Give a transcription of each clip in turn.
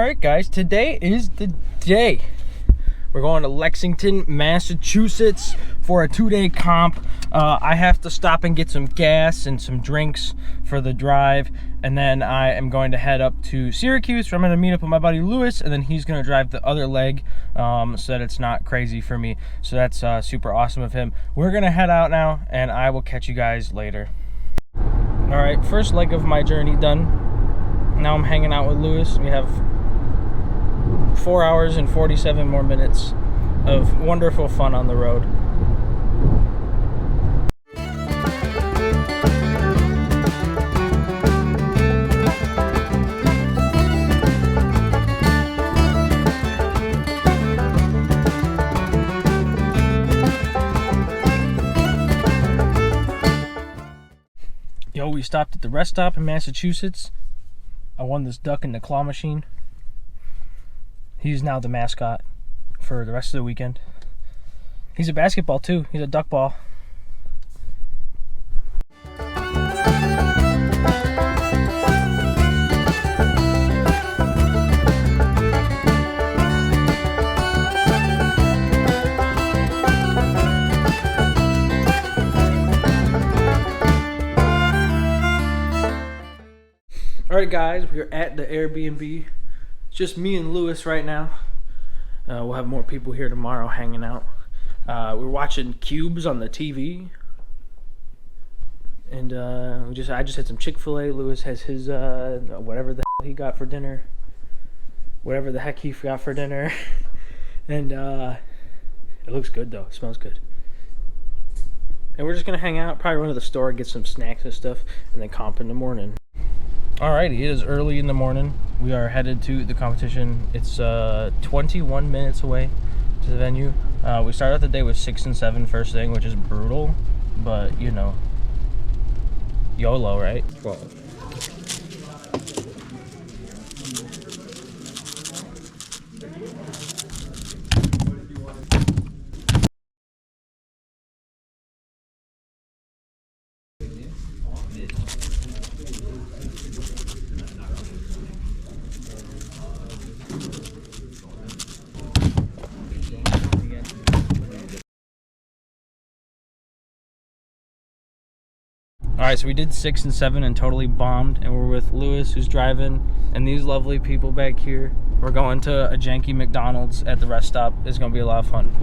Alright guys, today is the day. We're going to Lexington, Massachusetts for a 2-day comp. I have to stop and get some gas and some drinks for the drive, and then I am going to head up to Syracuse where I'm going to meet up with my buddy Lewis, and then he's going to drive the other leg so that it's not crazy for me. So that's super awesome of him. We're going to head out now, and I will catch you guys later. Alright, first leg of my journey done. Now I'm hanging out with Lewis. We have 4 hours and 47 more minutes of wonderful fun on the road. Yo, we stopped at the rest stop in Massachusetts. I won this duck in the claw machine. He's now the mascot for the rest of the weekend. He's a basketball too. He's a duck ball. Alright guys, we're at the Airbnb. It's just me and Lewis right now. We'll have more people here tomorrow hanging out. We're watching cubes on the TV. And I just had some Chick-fil-A. Lewis has his whatever the hell he got for dinner. Whatever the heck he got for dinner. And it looks good though. It smells good. And we're just gonna hang out, probably run to the store, get some snacks and stuff, and then comp in the morning. Alrighty, it is early in the morning. We are headed to the competition. It's 21 minutes away to the venue. We started out the day with 6 and 7 first thing, which is brutal, but you know, YOLO, right? 12. Alright, so we did 6 and 7 and totally bombed, and we're with Lewis, who's driving, and these lovely people back here. We're going to a janky McDonald's at the rest stop. It's going to be a lot of fun.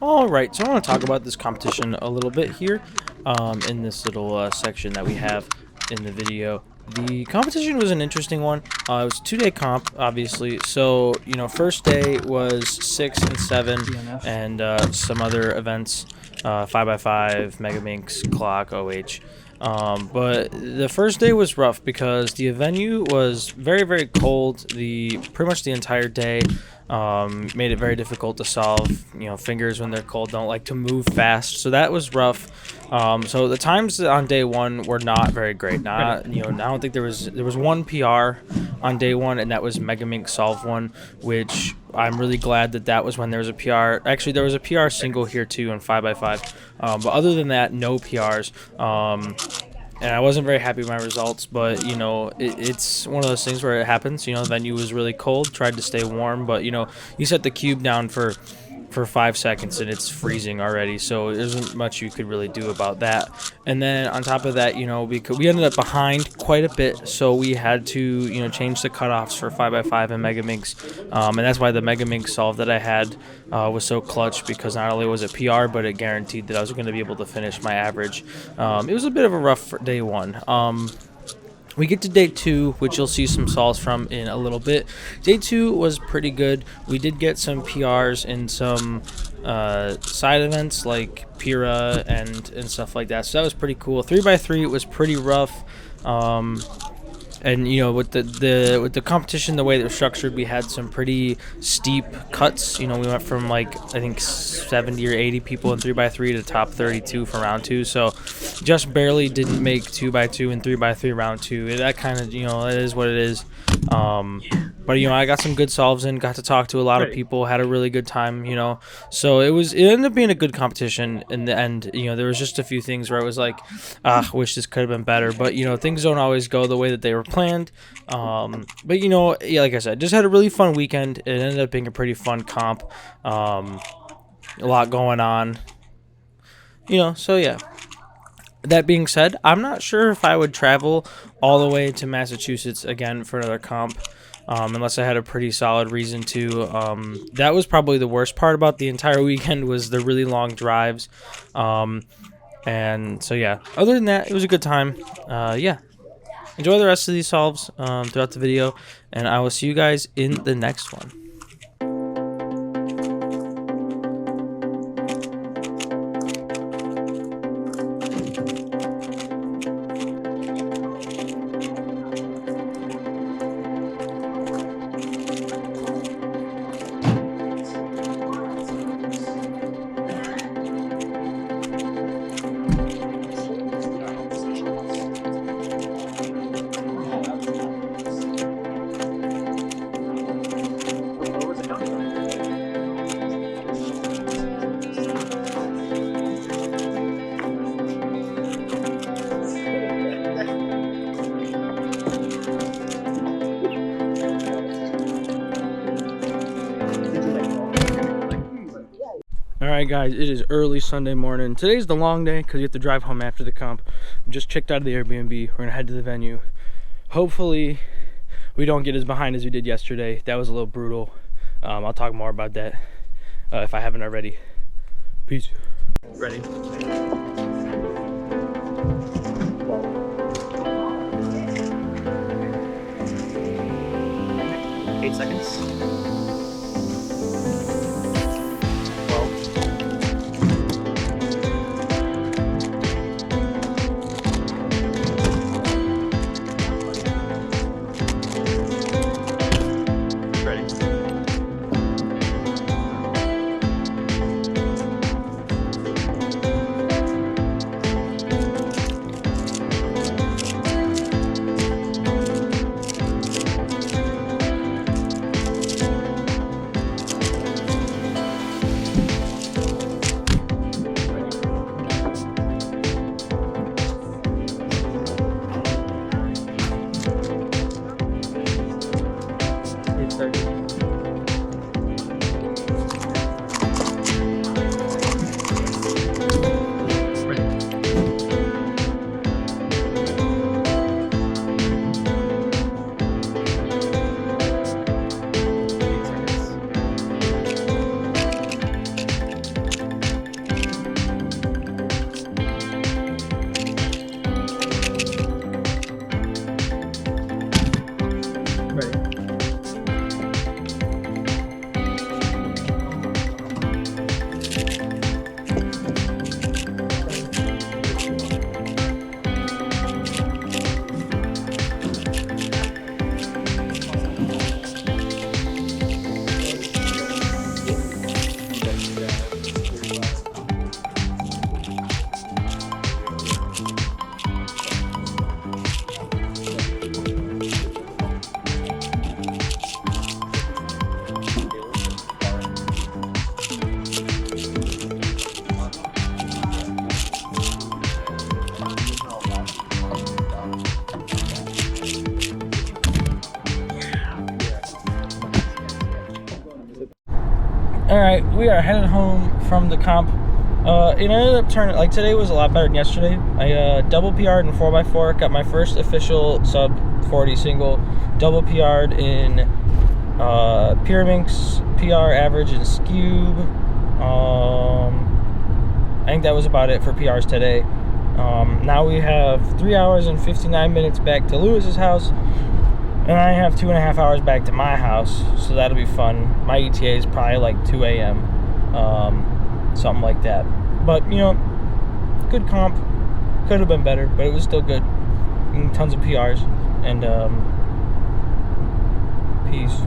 Alright, so I want to talk about this competition a little bit here in this little section that we have in the video. The competition was an interesting one. It was a 2-day comp, obviously. So, you know, first day was 6 and 7 and some other events, 5x5, Megaminx, Clock, OH. But the first day was rough because the venue was very, very cold. Pretty much the entire day made it very difficult to solve. You know, fingers when they're cold don't like to move fast, so that was rough. So the times on day one were not very great. I don't think there was one PR on day one, and that was Megaminx Solve one, which I'm really glad that was when there was a PR. Actually, there was a PR single here too on 5x5, but other than that, no PRs. And I wasn't very happy with my results, but, you know, it's one of those things where it happens. You know, the venue was really cold, tried to stay warm, but, you know, you set the cube down for 5 seconds and it's freezing already, so there isn't much you could really do about that. And then on top of that, you know, we ended up behind quite a bit, so we had to, you know, change the cutoffs for 5x5 and Megaminx, and that's why the Megaminx solve that I had was so clutch, because not only was it PR, but it guaranteed that I was going to be able to finish my average. It was a bit of a rough day one. We get to day 2, which you'll see some solves from in a little bit. Day 2 was pretty good. We did get some PRs in some side events like Pyra and stuff like that, so that was pretty cool. 3x3 was pretty rough. And you know, with the competition, the way that it was structured, we had some pretty steep cuts. You know, we went from like I think 70 or 80 people in 3x3 to top 32 for round 2. So just barely didn't make 2x2 and 3x3 round 2. That kind of, you know, it is what it is. But you know, I got some good solves in, got to talk to a lot of people, had a really good time, you know. So it ended up being a good competition in the end. You know, there was just a few things where I was like, wish this could have been better. But you know, things don't always go the way that they were planned. But you know, yeah, like I said, just had a really fun weekend. It ended up being a pretty fun comp. A lot going on, you know. So yeah. That being said, I'm not sure if I would travel all the way to Massachusetts again for another comp, unless I had a pretty solid reason to. That was probably the worst part about the entire weekend, was the really long drives. And so yeah, other than that, it was a good time. Yeah, enjoy the rest of these solves throughout the video, and I will see you guys in the next one. Alright guys, it is early Sunday morning. Today's the long day because you have to drive home after the comp. I'm just checked out of the Airbnb. We're going to head to the venue. Hopefully we don't get as behind as we did yesterday. That was a little brutal. I'll talk more about that if I haven't already. Peace. Ready? Eight seconds. Alright, we are headed home from the comp. It ended up turning, like, today was a lot better than yesterday. I double PR'd in 4x4, got my first official sub 40 single, double PR'd in Megaminx, PR average in Skewb. I think that was about it for PRs today. Now we have 3 hours and 59 minutes back to Lewis's house, and I have 2.5 hours back to my house, so that'll be fun. My ETA is probably like 2 a.m., something like that. But, you know, good comp. Could have been better, but it was still good. And tons of PRs, and peace.